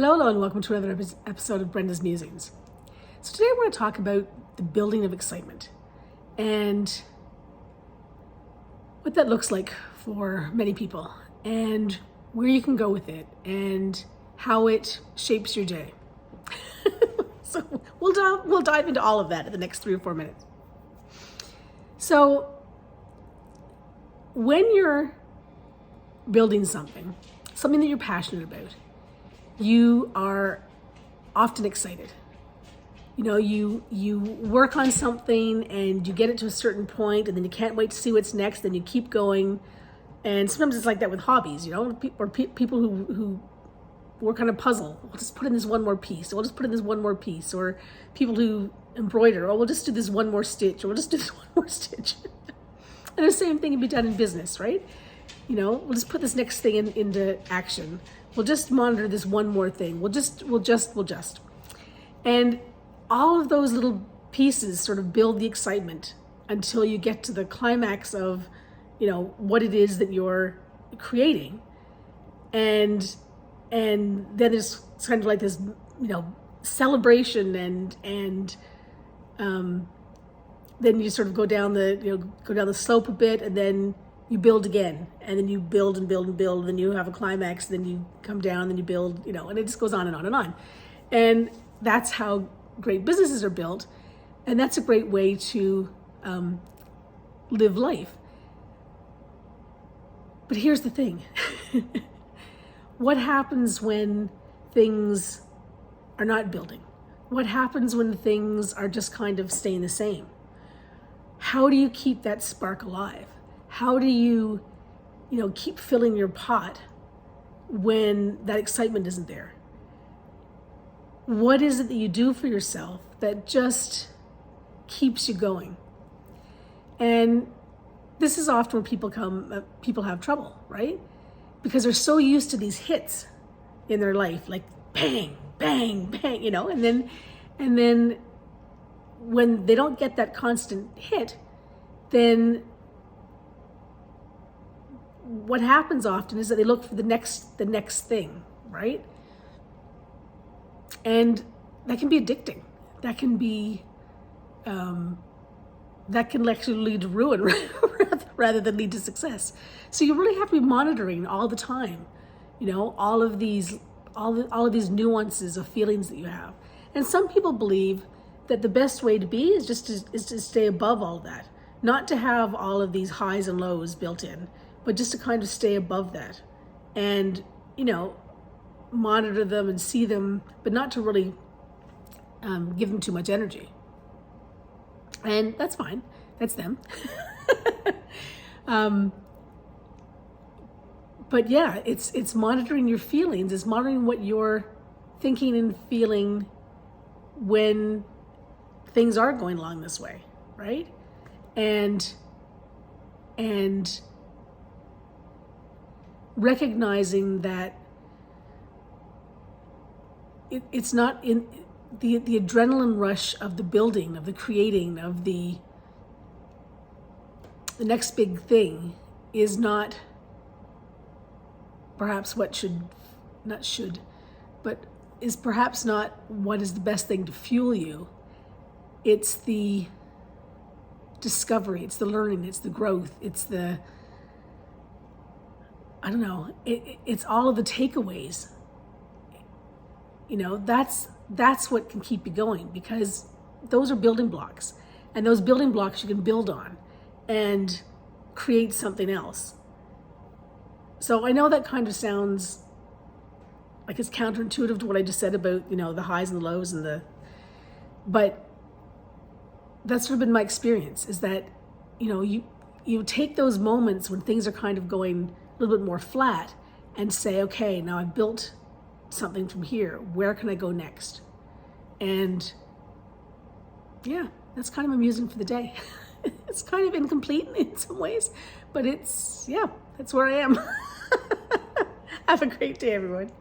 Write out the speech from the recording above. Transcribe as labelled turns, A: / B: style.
A: Hello, and welcome to another episode of Brenda's Musings. So today we're going to talk about the building of excitement and what that looks like for many people and where you can go with it and how it shapes your day. So we'll dive into all of that in the next 3 or 4 minutes. So when you're building something that you're passionate about, you are often excited. You know, you work on something and you get it to a certain point and then you can't wait to see what's next, and you keep going. And sometimes it's like that with hobbies, you know, or people who work on a puzzle. We'll just put in this one more piece, or we'll just put in this one more piece, or people who embroider, or we'll just do this one more stitch, or we'll just do this one more stitch. And the same thing can be done in business, right? You know, we'll just put this next thing into action. We'll just monitor this one more thing. We'll just. And all of those little pieces sort of build the excitement until you get to the climax of, you know, what it is that you're creating. And then there's kind of like this, you know, celebration and then you sort of go down the slope a bit, and then you build again, and then you build and build and build, and then you have a climax, then you come down, then you build, you know, and it just goes on and on and on. And that's how great businesses are built, and that's a great way to live life. But here's the thing. What happens when things are not building? What happens when things are just kind of staying the same? How do you keep that spark alive? How do you keep filling your pot when that excitement isn't there? What is it that you do for yourself that just keeps you going? And this is often where people have trouble, right? Because they're so used to these hits in their life, like bang, bang, bang, you know, and then when they don't get that constant hit, then what happens often is that they look for the next thing, right? And that can be addicting. That can be, that can actually lead to ruin rather than lead to success. So you really have to be monitoring all the time, you know, all of these nuances of feelings that you have. And some people believe that the best way to be is to stay above all that, not to have all of these highs and lows built in, but just to kind of stay above that and, you know, monitor them and see them, but not to really give them too much energy. And that's fine. That's them. But yeah, it's monitoring your feelings. It's monitoring what you're thinking and feeling when things are going along this way, right? And recognizing that it's not in the adrenaline rush of the building, of the creating, of the next big thing is not perhaps but is perhaps not what is the best thing to fuel you. It's the discovery, it's the learning, it's the growth, it's the, I don't know, it's all of the takeaways. You know, that's what can keep you going, because those are building blocks, and those building blocks you can build on and create something else. So I know that kind of sounds like it's counterintuitive to what I just said about, you know, the highs and the lows but that's sort of been my experience, is that, you know, you take those moments when things are kind of going a little bit more flat and say, okay, now I've built something from here. Where can I go next? And yeah, that's kind of amusing for the day. It's kind of incomplete in some ways, but that's where I am. Have a great day, everyone.